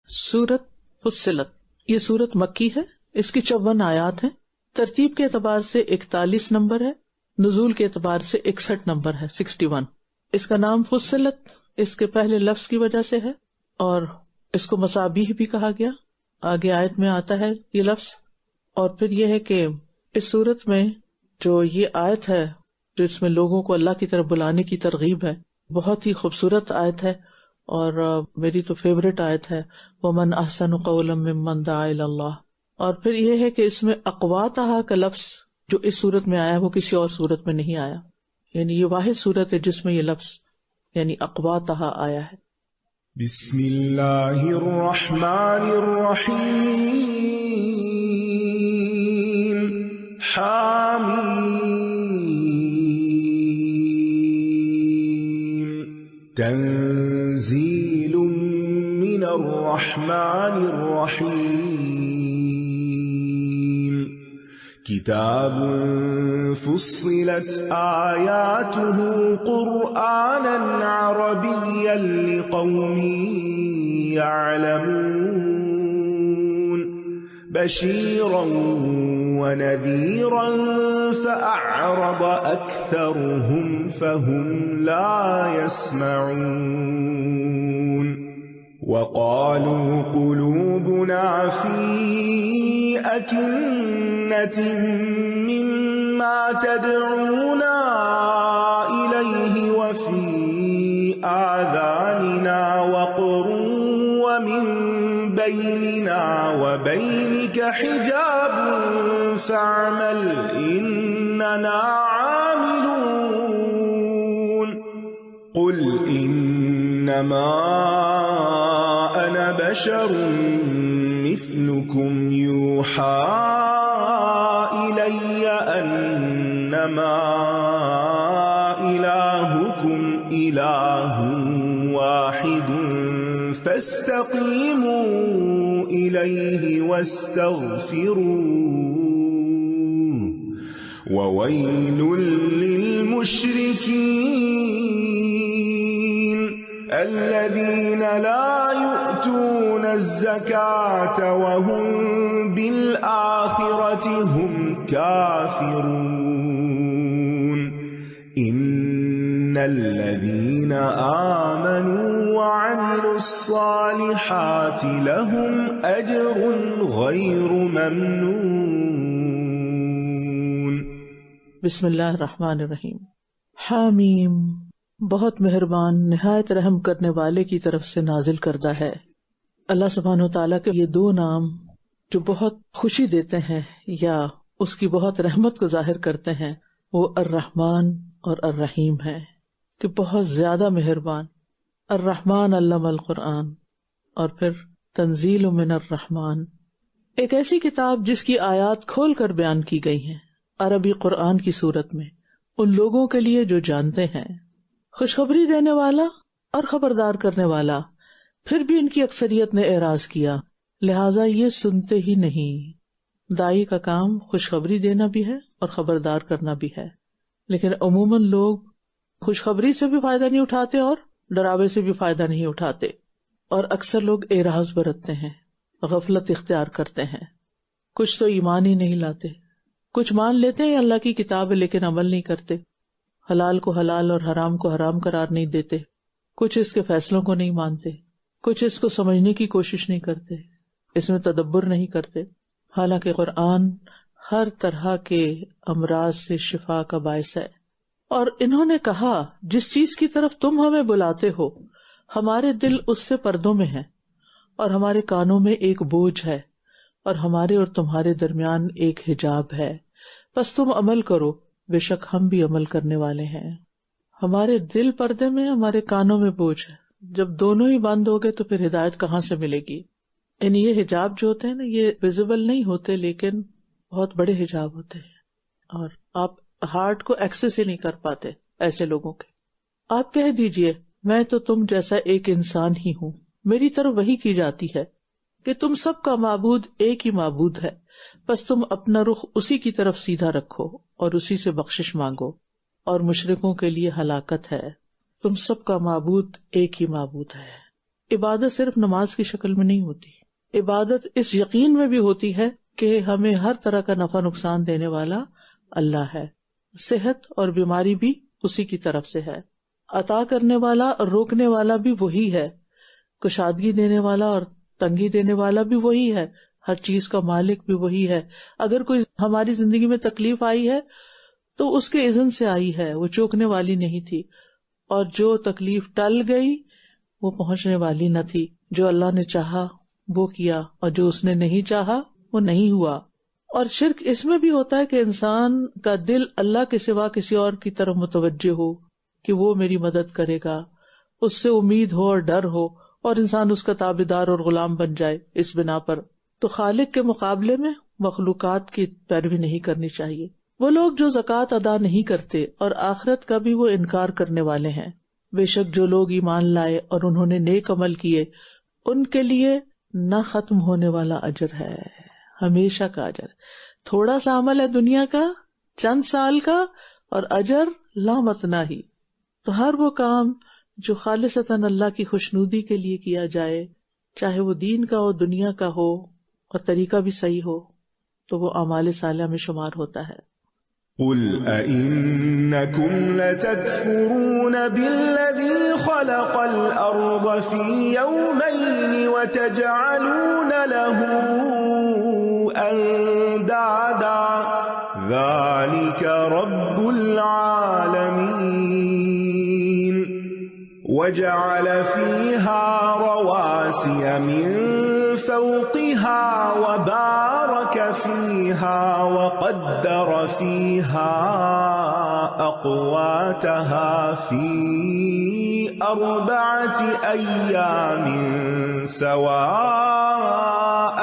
سورت فصلت، یہ سورت مکی ہے، اس کی 54 آیات ہیں۔ ترتیب کے اعتبار سے 41 نمبر ہے، نزول کے اعتبار سے 61 نمبر ہے، 61۔ اس کا نام فصلت اس کے پہلے لفظ کی وجہ سے ہے، اور اس کو مصابیح بھی کہا گیا، آگے آیت میں آتا ہے یہ لفظ۔ اور پھر یہ ہے کہ اس سورت میں جو یہ آیت ہے جو اس میں لوگوں کو اللہ کی طرف بلانے کی ترغیب ہے، بہت ہی خوبصورت آیت ہے، اور میری تو فیوریٹ آیت ہے، وَمَنْ أَحْسَنُ قَوْلًا مِّمَّنْ دَعَا إِلَى اللَّهِ۔ اور پھر یہ ہے کہ اس میں اقواتہا کا لفظ جو اس سورت میں آیا وہ کسی اور سورت میں نہیں آیا، یعنی یہ واحد سورت ہے جس میں یہ لفظ یعنی اقواتہا آیا ہے۔ بسم اللہ الرحمن الرحیم، حامیم، تنزیل من الرحمن الرحیم، کتاب فصلت آیاته قرآنا عربیا لقوم يعلمون، بشیرا ونذیرا فأعرض أكثرهم فهم لا يسمعون، وقالوا قلوبنا في أكنة مما تدعونا إليه وفي آذاننا وقر ومن بيننا وبينك حجاب فاعمل إننا عاملون، قل إنما أنا بشر مثلكم يوحى إلي أنما إلهكم إله واحد فاستقيموا إليه واستغفروه، وويل للمشركين الذين لا يؤتون الزكاة وهم بالآخرة هم كافرون، إن الذين آمنوا وعملوا الصالحات لهم أجر غير ممنون۔ بسم اللہ الرحمن الرحیم۔ حامیم، بہت مہربان نہایت رحم کرنے والے کی طرف سے نازل کردہ ہے۔ اللہ سبحانہ وتعالیٰ کے یہ دو نام جو بہت خوشی دیتے ہیں یا اس کی بہت رحمت کو ظاہر کرتے ہیں، وہ الرحمن اور الرحیم ہے، کہ بہت زیادہ مہربان۔ الرحمن علم القرآن، اور پھر تنزیل من الرحمن، ایک ایسی کتاب جس کی آیات کھول کر بیان کی گئی ہیں عربی قرآن کی صورت میں ان لوگوں کے لیے جو جانتے ہیں، خوشخبری دینے والا اور خبردار کرنے والا۔ پھر بھی ان کی اکثریت نے اعراض کیا، لہٰذا یہ سنتے ہی نہیں۔ دائی کا کام خوشخبری دینا بھی ہے اور خبردار کرنا بھی ہے، لیکن عموماً لوگ خوشخبری سے بھی فائدہ نہیں اٹھاتے اور ڈراوے سے بھی فائدہ نہیں اٹھاتے، اور اکثر لوگ اعراض برتتے ہیں، غفلت اختیار کرتے ہیں۔ کچھ تو ایمان ہی نہیں لاتے، کچھ مان لیتے ہیں اللہ کی کتاب ہے لیکن عمل نہیں کرتے، حلال کو حلال اور حرام کو حرام قرار نہیں دیتے، کچھ اس کے فیصلوں کو نہیں مانتے، کچھ اس کو سمجھنے کی کوشش نہیں کرتے، اس میں تدبر نہیں کرتے، حالانکہ قرآن ہر طرح کے امراض سے شفا کا باعث ہے۔ اور انہوں نے کہا، جس چیز کی طرف تم ہمیں بلاتے ہو ہمارے دل اس سے پردوں میں ہیں، اور ہمارے کانوں میں ایک بوجھ ہے، اور ہمارے اور تمہارے درمیان ایک حجاب ہے، بس تم عمل کرو، بے شک ہم بھی عمل کرنے والے ہیں۔ ہمارے دل پردے میں، ہمارے کانوں میں بوجھ ہے، جب دونوں ہی بند ہو گئے تو پھر ہدایت کہاں سے ملے گی؟ یعنی یہ حجاب جو ہوتے ہیں نا، یہ ویزیبل نہیں ہوتے لیکن بہت بڑے حجاب ہوتے ہیں، اور آپ ہارٹ کو ایکسس ہی نہیں کر پاتے ایسے لوگوں کے۔ آپ کہہ دیجئے، میں تو تم جیسا ایک انسان ہی ہوں، میری طرف وحی کی جاتی ہے کہ تم سب کا معبود ایک ہی معبود ہے، بس تم اپنا رخ اسی کی طرف سیدھا رکھو اور اسی سے بخشش مانگو، اور مشرکوں کے لیے ہلاکت ہے۔ تم سب کا معبود ایک ہی معبود ہے۔ عبادت صرف نماز کی شکل میں نہیں ہوتی، عبادت اس یقین میں بھی ہوتی ہے کہ ہمیں ہر طرح کا نفع نقصان دینے والا اللہ ہے، صحت اور بیماری بھی اسی کی طرف سے ہے، عطا کرنے والا اور روکنے والا بھی وہی ہے، کشادگی دینے والا اور تنگی دینے والا بھی وہی ہے، ہر چیز کا مالک بھی وہی ہے۔ اگر کوئی ہماری زندگی میں تکلیف آئی ہے تو اس کے اذن سے آئی ہے، وہ چوکنے والی نہیں تھی، اور جو تکلیف ٹل گئی وہ پہنچنے والی نہ تھی۔ جو اللہ نے چاہا وہ کیا، اور جو اس نے نہیں چاہا وہ نہیں ہوا۔ اور شرک اس میں بھی ہوتا ہے کہ انسان کا دل اللہ کے سوا کسی اور کی طرف متوجہ ہو کہ وہ میری مدد کرے گا، اس سے امید ہو اور ڈر ہو، اور انسان اس کا تابعدار اور غلام بن جائے اس بنا پر۔ تو خالق کے مقابلے میں مخلوقات کی پیروی نہیں کرنی چاہیے۔ وہ لوگ جو زکوٰۃ ادا نہیں کرتے اور آخرت کا بھی وہ انکار کرنے والے ہیں، بے شک جو لوگ ایمان لائے اور انہوں نے نیک عمل کیے ان کے لیے نہ ختم ہونے والا اجر ہے، ہمیشہ کا اجر۔ تھوڑا سا عمل ہے دنیا کا، چند سال کا، اور اجر لامتناہی۔ تو ہر وہ کام جو خالصتاً اللہ کی خوشنودی کے لیے کیا جائے، چاہے وہ دین کا ہو دنیا کا ہو اور طریقہ بھی صحیح ہو، تو وہ اعمال صالحہ میں شمار ہوتا ہے۔ قل أئنكم لتكفرون بالذي خلق الأرض في يومين وتجعلون له أندادا ذلك رب العالمين وجعل فيها رواسي من فوقها وبارك فيها وقدر فيها أقواتها في 4 أيام سواء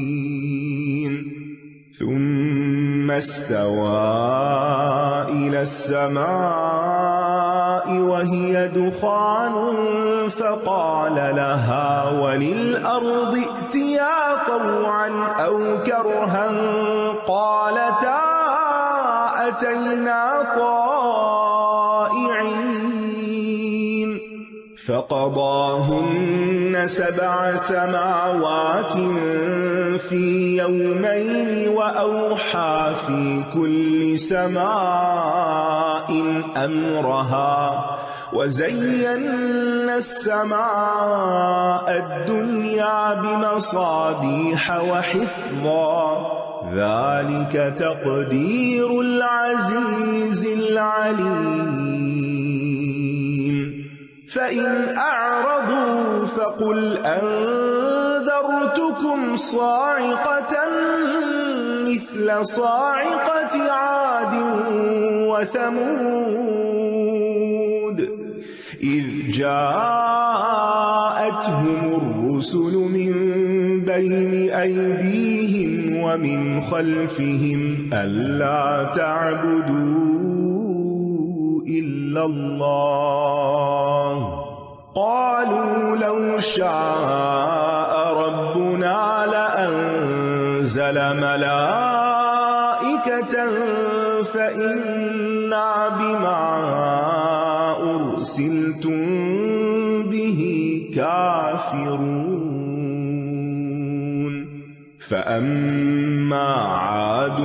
للسائلين ثم استوى إلى السماء وهي دخان فقال لها وللأرض ائتيا طوعا أو كرها قالتا أتينا طائعين فقضاهن 7 سماوات في يومين وأوحى في كل سماء أمرها وزينا السماء الدنيا بمصابيح وحفظا ذلك تقدير العزيز العليم فإن أعرضوا فقل أنذرتكم صاعقة مثل صاعقة عاد وثمود إذ جاءتهم الرسل من بين أيديهم ومن خلفهم ألا تعبدوا إلا الله قالوا لو شاء ربنا لأنزل ملائكة فإنا بما أرسلتم به كافرون فأما عاد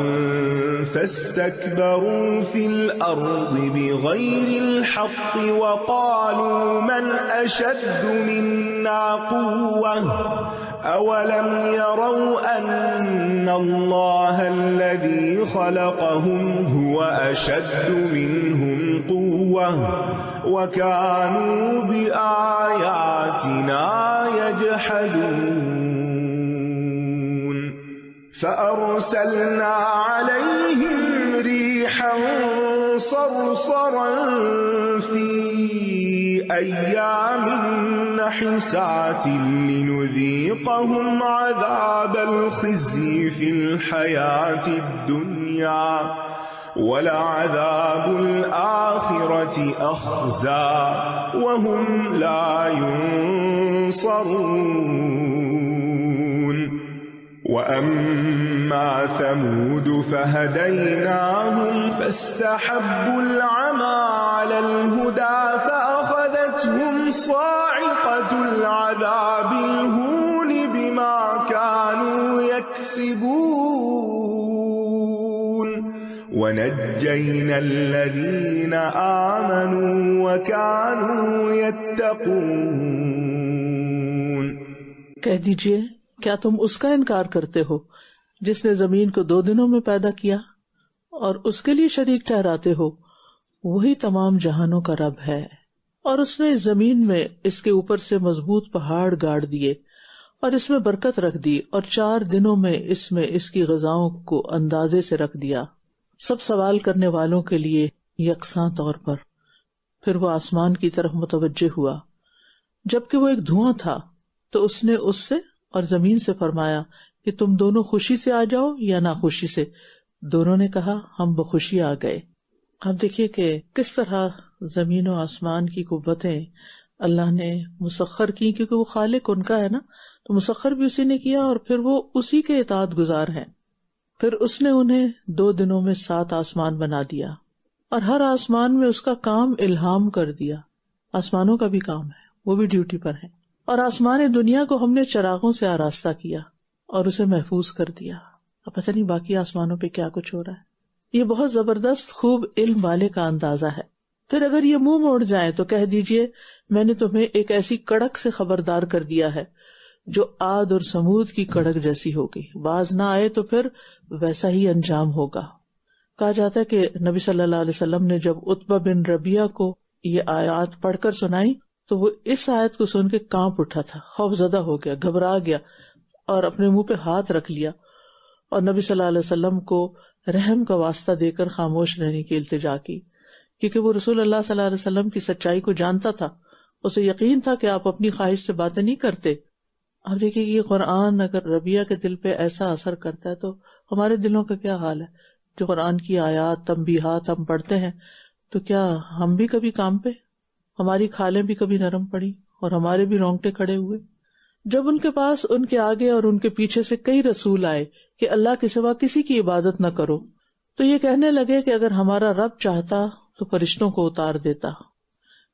فاستكبروا في الأرض بغير الحق وقالوا من أشد منا قوة أولم يروا أن الله الذي خلقهم هو أشد منهم قوة وكانوا بآياتنا يجحدون فأرسلنا عليهم ريحا صرصرا في أيام نحسات لنذيقهم عذاب الخزي في الحياة الدنيا وَلَعَذَابُ الْآخِرَةِ أَخْزَىٰ وَهُمْ لَا يُنصَرُونَ وَأَمَّا ثَمُودُ فَهَدَيْنَاهُمْ فَاسْتَحَبُّوا الْعَمَىٰ عَلَى الْهُدَىٰ صاعقة العذاب الهون بما كانوا يكسبون ونجينا الذين آمنوا وكانوا يتقون۔ کہہ دیجئے کیا تم اس کا انکار کرتے ہو جس نے زمین کو 2 دنوں میں پیدا کیا اور اس کے لیے شریک ٹھہراتے ہو؟ وہی تمام جہانوں کا رب ہے، اور اس نے اس زمین میں اس کے اوپر سے مضبوط پہاڑ گاڑ دیے اور اس میں برکت رکھ دی، اور 4 دنوں میں اس کی غذاؤں کو اندازے سے رکھ دیا، سب سوال کرنے والوں کے لیے یکساں طور پر۔ پھر وہ آسمان کی طرف متوجہ ہوا جبکہ وہ ایک دھواں تھا، تو اس نے اس سے اور زمین سے فرمایا کہ تم دونوں خوشی سے آ جاؤ یا ناخوشی سے۔ دونوں نے کہا ہم بخوشی آ گئے۔ اب دیکھیے کہ کس طرح زمین و آسمان کی قوتیں اللہ نے مسخر کی، کیونکہ وہ خالق ان کا ہے نا، تو مسخر بھی اسی نے کیا اور پھر وہ اسی کے اطاعت گزار ہیں۔ پھر اس نے انہیں 2 دنوں میں 7 آسمان بنا دیا، اور ہر آسمان میں اس کا کام الہام کر دیا۔ آسمانوں کا بھی کام ہے، وہ بھی ڈیوٹی پر ہے۔ اور آسمان دنیا کو ہم نے چراغوں سے آراستہ کیا اور اسے محفوظ کر دیا۔ اب پتہ نہیں باقی آسمانوں پہ کیا کچھ ہو رہا ہے۔ یہ بہت زبردست خوب علم والے کا اندازہ ہے۔ پھر اگر یہ منہ موڑ جائے تو کہہ دیجئے میں نے تمہیں ایک ایسی کڑک سے خبردار کر دیا ہے جو عاد اور سمود کی کڑک جیسی ہوگی، باز نہ آئے تو پھر ویسا ہی انجام ہوگا۔ کہا جاتا ہے کہ نبی صلی اللہ علیہ وسلم نے جب عتبہ بن ربیعہ کو یہ آیات پڑھ کر سنائی تو وہ اس آیت کو سن کے کانپ اٹھا تھا، خوف زدہ ہو گیا، گھبرا گیا اور اپنے منہ پہ ہاتھ رکھ لیا، اور نبی صلی اللہ علیہ وسلم کو رحم کا واسطہ دے کر خاموش رہنے کی التجا کی، کیونکہ وہ رسول اللہ صلی اللہ علیہ وسلم کی سچائی کو جانتا تھا، اسے یقین تھا کہ آپ اپنی خواہش سے باتیں نہیں کرتے۔ اب دیکھیے یہ قرآن اگر ربیہ کے دل پہ ایسا اثر کرتا ہے تو ہمارے دلوں کا کیا حال ہے؟ جو قرآن کی آیات تنبیہات ہم پڑھتے ہیں تو کیا ہم بھی کبھی کام پہ؟ ہماری کھالیں بھی کبھی نرم پڑی اور ہمارے بھی رونگٹے کھڑے ہوئے؟ جب ان کے پاس ان کے آگے اور ان کے پیچھے سے کئی رسول آئے کہ اللہ کے سوا کسی کی عبادت نہ کرو، تو یہ کہنے لگے کہ اگر ہمارا رب چاہتا تو فرشتوں کو اتار دیتا،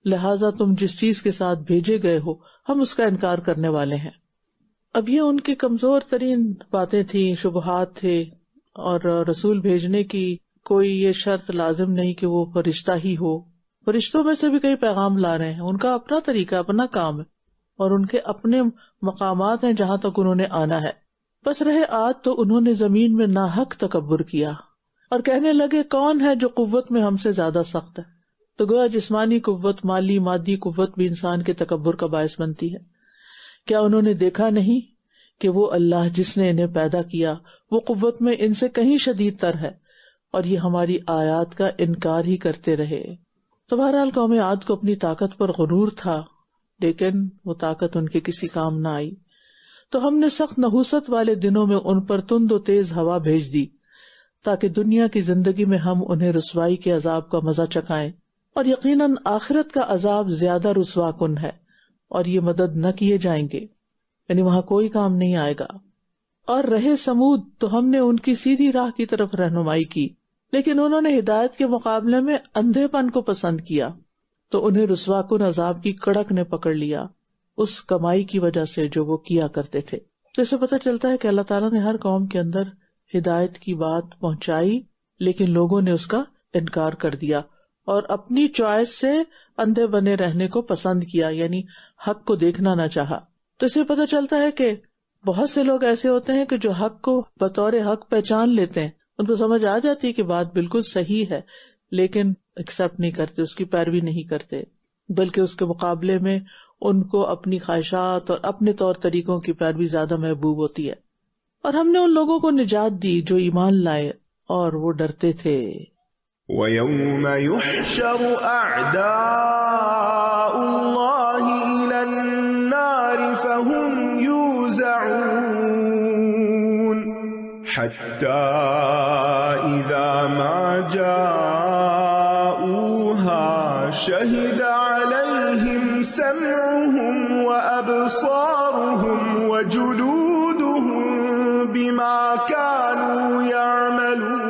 لہٰذا تم جس چیز کے ساتھ بھیجے گئے ہو ہم اس کا انکار کرنے والے ہیں۔ اب یہ ان کی کمزور ترین باتیں تھیں، شبہات تھے، اور رسول بھیجنے کی کوئی یہ شرط لازم نہیں کہ وہ فرشتہ ہی ہو۔ فرشتوں میں سے بھی کئی پیغام لا رہے ہیں، ان کا اپنا طریقہ، اپنا کام ہے، اور ان کے اپنے مقامات ہیں جہاں تک انہوں نے آنا ہے۔ بس رہے عاد تو انہوں نے زمین میں ناحق تکبر کیا اور کہنے لگے کون ہے جو قوت میں ہم سے زیادہ سخت ہے؟ تو گویا جسمانی قوت، مادی قوت بھی انسان کے تکبر کا باعث بنتی ہے۔ کیا انہوں نے دیکھا نہیں کہ وہ اللہ جس نے انہیں پیدا کیا وہ قوت میں ان سے کہیں شدید تر ہے، اور یہ ہماری آیات کا انکار ہی کرتے رہے۔ تو بہرحال قوم عاد کو اپنی طاقت پر غرور تھا، لیکن وہ طاقت ان کے کسی کام نہ آئی۔ تو ہم نے سخت نحوست والے دنوں میں ان پر تند و تیز ہوا بھیج دی تاکہ دنیا کی زندگی میں ہم انہیں رسوائی کے عذاب کا مزہ چکھائیں، اور یقیناً آخرت کا عذاب زیادہ رسوا کن ہے، اور یہ مدد نہ کیے جائیں گے، یعنی وہاں کوئی کام نہیں آئے گا۔ اور رہے سمود تو ہم نے ان کی سیدھی راہ کی طرف رہنمائی کی، لیکن انہوں نے ہدایت کے مقابلے میں اندھے پن کو پسند کیا، تو انہیں رسوا کن عذاب کی کڑک نے پکڑ لیا اس کمائی کی وجہ سے جو وہ کیا کرتے تھے۔ تو اسے پتہ چلتا ہے کہ اللہ تعالیٰ نے ہر قوم کے اندر ہدایت کی بات پہنچائی، لیکن لوگوں نے اس کا انکار کر دیا اور اپنی چوائس سے اندھے بنے رہنے کو پسند کیا، یعنی حق کو دیکھنا نہ چاہا۔ تو اسے پتہ چلتا ہے کہ بہت سے لوگ ایسے ہوتے ہیں کہ جو حق کو بطور حق پہچان لیتے ہیں، ان کو سمجھ آ جاتی ہے کہ بات بالکل صحیح ہے، لیکن ایکسپٹ نہیں کرتے، اس کی پیروی نہیں کرتے، بلکہ اس کے مقابلے میں ان کو اپنی خواہشات اور اپنے طور طریقوں کی پیروی زیادہ محبوب ہوتی ہے۔ اور ہم نے ان لوگوں کو نجات دی جو ایمان لائے اور وہ ڈرتے تھے۔ وَيَوْمَ يُحْشَرُ أَعْدَاءُ اللَّهِ إِلَى النَّارِ فَهُمْ يُوزَعُونَ حَتَّى إِذَا مَا جَاءُوهَا شَهِدَ عَلَيْهِمْ سَمْعُهُمْ وَأَبْصَارُهُمْ وَجُلُودُهُمْ بِمَا كَانُوا يَعْمَلُونَ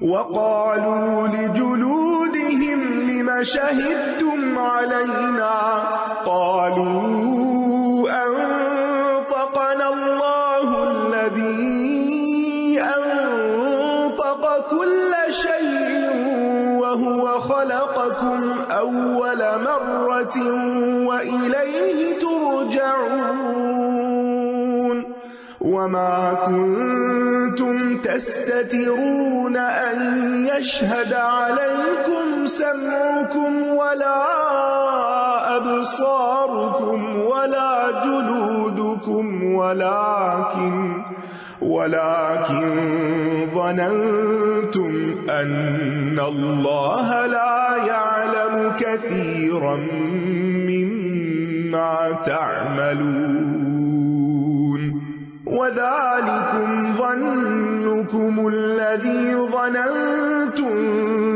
وَقَالُوا لِجُلُودِهِمْ لِمَ شَهِدتُّمْ علينا قالوا أنطقنا الله الذي أنطق كل شيء وهو خلقكم أول مرة وإليه ترجعون وما كنتم تستترون أن يشهد عليكم سمعكم ولا أبصاركم ولا جلودكم ولكن ظننتم أن الله لا يعلم كثيرا مما تعملون وذلكم ظنكم الذي ظننتم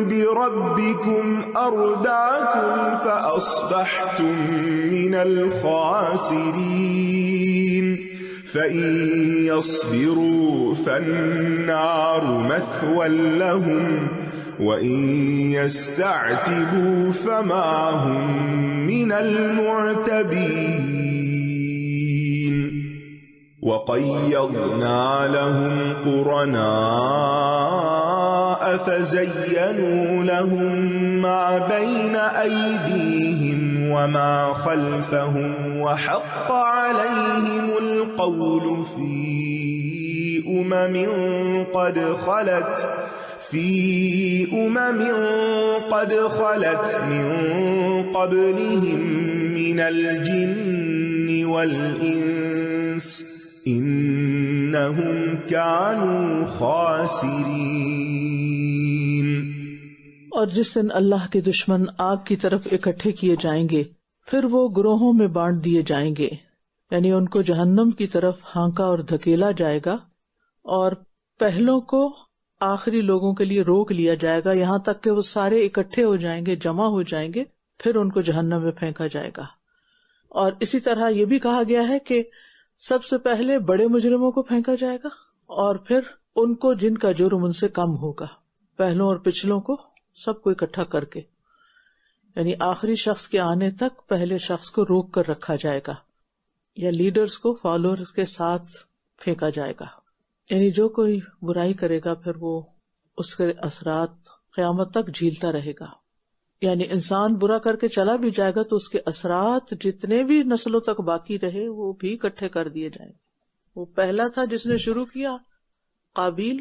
بربكم أرداكم فأصبحتم من الخاسرين فإن يصبروا فالنار مثوى لهم وإن يستعتبوا فما هم من المعتبين وقيضنا لهم قرناء فزينوا لهم ما بين أيديهم وما خلفهم وحق عليهم القول في أمم قد خلت من قبلهم من الجن والإنس إنهم كانوا خاسرين۔ اور جس دن اللہ کے دشمن آگ کی طرف اکٹھے کیے جائیں گے پھر وہ گروہوں میں بانٹ دیے جائیں گے، یعنی ان کو جہنم کی طرف ہانکا اور دھکیلا جائے گا، اور پہلوں کو آخری لوگوں کے لیے روک لیا جائے گا یہاں تک کہ وہ سارے اکٹھے ہو جائیں گے، جمع ہو جائیں گے، پھر ان کو جہنم میں پھینکا جائے گا۔ اور اسی طرح یہ بھی کہا گیا ہے کہ سب سے پہلے بڑے مجرموں کو پھینکا جائے گا اور پھر ان کو جن کا جرم ان سے کم ہوگا، پہلوں اور پچھلوں کو سب کو اکٹھا کر کے، یعنی آخری شخص کے آنے تک پہلے شخص کو روک کر رکھا جائے گا، یا لیڈرز کو فالوورز کے ساتھ پھینکا جائے گا۔ یعنی جو کوئی برائی کرے گا پھر وہ اس کے اثرات قیامت تک جھیلتا رہے گا۔ یعنی انسان برا کر کے چلا بھی جائے گا تو اس کے اثرات جتنے بھی نسلوں تک باقی رہے وہ بھی اکٹھے کر دیے جائیں گے۔ وہ پہلا تھا جس نے شروع کیا قابیل،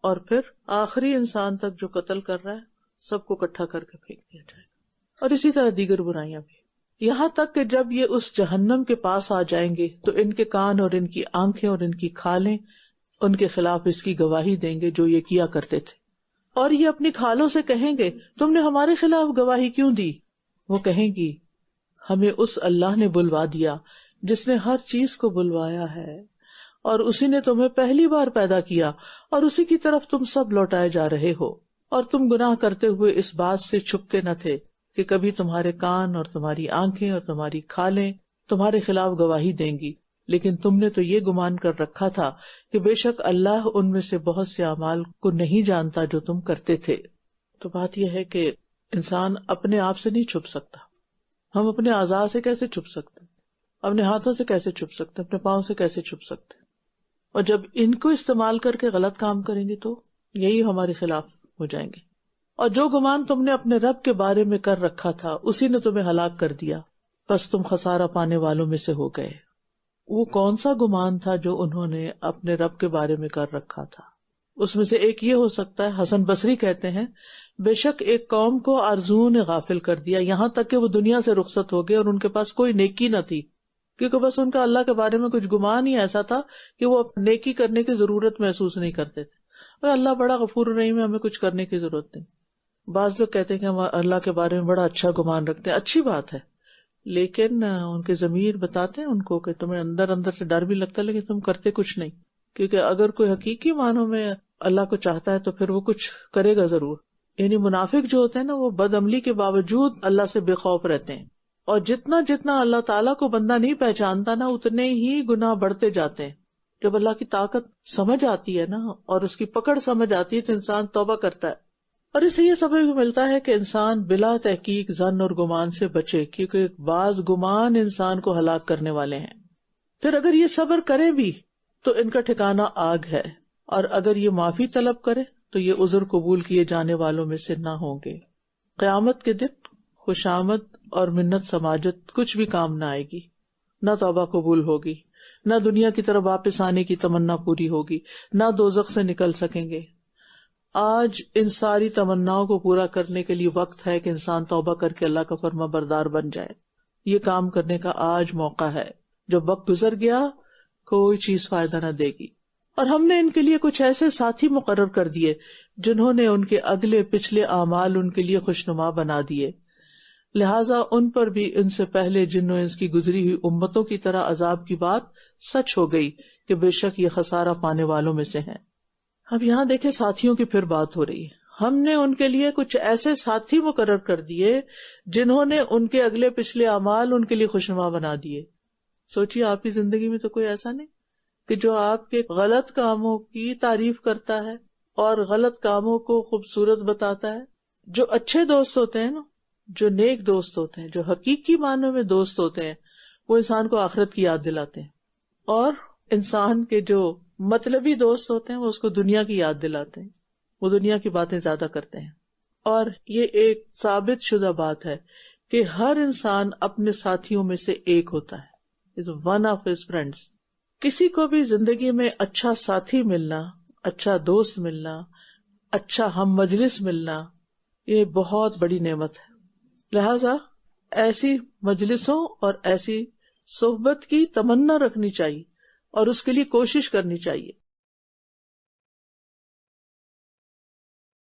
اور پھر آخری انسان تک جو قتل کر رہا ہے سب کو اکٹھا کر کے پھینک دیا جائے گا۔ اور اسی طرح دیگر برائیاں بھی، یہاں تک کہ جب یہ اس جہنم کے پاس آ جائیں گے تو ان کے کان اور ان کی آنکھیں اور ان کی کھالیں ان کے خلاف اس کی گواہی دیں گے جو یہ کیا کرتے تھے، اور یہ اپنی کھالوں سے کہیں گے تم نے ہمارے خلاف گواہی کیوں دی؟ وہ کہیں گی ہمیں اس اللہ نے بلوا دیا جس نے ہر چیز کو بلوایا ہے، اور اسی نے تمہیں پہلی بار پیدا کیا، اور اسی کی طرف تم سب لوٹائے جا رہے ہو، اور تم گناہ کرتے ہوئے اس بات سے چھپتے نہ تھے کہ کبھی تمہارے کان اور تمہاری آنکھیں اور تمہاری کھالیں تمہارے خلاف گواہی دیں گی، لیکن تم نے تو یہ گمان کر رکھا تھا کہ بے شک اللہ ان میں سے بہت سے اعمال کو نہیں جانتا جو تم کرتے تھے۔ تو بات یہ ہے کہ انسان اپنے آپ سے نہیں چھپ سکتا، ہم اپنے اعضاء سے کیسے چھپ سکتے، اپنے ہاتھوں سے کیسے چھپ سکتے، اپنے پاؤں سے کیسے چھپ سکتے، اور جب ان کو استعمال کر کے غلط کام کریں گے تو یہی ہمارے خلاف ہو جائیں گے۔ اور جو گمان تم نے اپنے رب کے بارے میں کر رکھا تھا اسی نے تمہیں ہلاک کر دیا، بس تم خسارہ پانے والوں میں سے ہو گئے۔ وہ کون سا گمان تھا جو انہوں نے اپنے رب کے بارے میں کر رکھا تھا؟ اس میں سے ایک یہ ہو سکتا ہے، حسن بصری کہتے ہیں بے شک ایک قوم کو آرزوؤں نے غافل کر دیا یہاں تک کہ وہ دنیا سے رخصت ہو گئے اور ان کے پاس کوئی نیکی نہ تھی، کیونکہ بس ان کا اللہ کے بارے میں کچھ گمان ہی ایسا تھا کہ وہ نیکی کرنے کی ضرورت محسوس نہیں کرتے تھے۔ اور اللہ بڑا غفور رحیم ہے، ہمیں کچھ کرنے کی ضرورت نہیں۔ بعض لوگ کہتے ہیں کہ ہم اللہ کے بارے میں بڑا اچھا گمان رکھتے ہیں، اچھی بات ہے، لیکن ان کے ضمیر بتاتے ہیں ان کو کہ تمہیں اندر اندر سے ڈر بھی لگتا ہے لیکن تم کرتے کچھ نہیں، کیونکہ اگر کوئی حقیقی معنوں میں اللہ کو چاہتا ہے تو پھر وہ کچھ کرے گا ضرور۔ یعنی منافق جو ہوتے ہیں نا وہ بد عملی کے باوجود اللہ سے بے خوف رہتے ہیں، اور جتنا جتنا اللہ تعالیٰ کو بندہ نہیں پہچانتا نا اتنے ہی گناہ بڑھتے جاتے ہیں۔ جب اللہ کی طاقت سمجھ آتی ہے نا اور اس کی پکڑ سمجھ آتی ہے تو انسان توبہ کرتا ہے، اور اس سے یہ سبق بھی ملتا ہے کہ انسان بلا تحقیق ظن اور گمان سے بچے، کیونکہ بعض گمان انسان کو ہلاک کرنے والے ہیں. پھر اگر یہ صبر کرے بھی تو ان کا ٹھکانہ آگ ہے، اور اگر یہ معافی طلب کرے تو یہ عذر قبول کیے جانے والوں میں سے نہ ہوں گے. قیامت کے دن خوشامد اور منت سماجت کچھ بھی کام نہ آئے گی، نہ توبہ قبول ہوگی، نہ دنیا کی طرف واپس آنے کی تمنا پوری ہوگی، نہ دوزخ سے نکل سکیں گے. آج ان ساری تمناؤں کو پورا کرنے کے لیے وقت ہے کہ انسان توبہ کر کے اللہ کا فرما بردار بن جائے. یہ کام کرنے کا آج موقع ہے. جب وقت گزر گیا کوئی چیز فائدہ نہ دے گی. اور ہم نے ان کے لیے کچھ ایسے ساتھی مقرر کر دیے جنہوں نے ان کے اگلے پچھلے اعمال ان کے لیے خوشنما بنا دیے، لہٰذا ان پر بھی ان سے پہلے جن و انس کی گزری ہوئی امتوں کی طرح عذاب کی بات سچ ہو گئی کہ بے شک یہ خسارہ پانے والوں میں سے ہیں. اب یہاں دیکھیں ساتھیوں کی پھر بات ہو رہی ہے. ہم نے ان کے لیے کچھ ایسے ساتھی مقرر کر دیے جنہوں نے ان کے اگلے پچھلے اعمال ان کے لیے خوشنما بنا دیے. سوچیے آپ کی زندگی میں تو کوئی ایسا نہیں کہ جو آپ کے غلط کاموں کی تعریف کرتا ہے اور غلط کاموں کو خوبصورت بتاتا ہے. جو اچھے دوست ہوتے ہیں نا، جو نیک دوست ہوتے ہیں، جو حقیقی معنوں میں دوست ہوتے ہیں، وہ انسان کو آخرت کی یاد دلاتے ہیں. اور انسان کے جو مطلبی دوست ہوتے ہیں وہ اس کو دنیا کی یاد دلاتے ہیں، وہ دنیا کی باتیں زیادہ کرتے ہیں. اور یہ ایک ثابت شدہ بات ہے کہ ہر انسان اپنے ساتھیوں میں سے ایک ہوتا ہے. Is one of his friends. کسی کو بھی زندگی میں اچھا ساتھی ملنا، اچھا دوست ملنا، اچھا ہم مجلس ملنا، یہ بہت بڑی نعمت ہے. لہذا ایسی مجلسوں اور ایسی صحبت کی تمنا رکھنی چاہیے اور اس کے لیے کوشش کرنی چاہیے.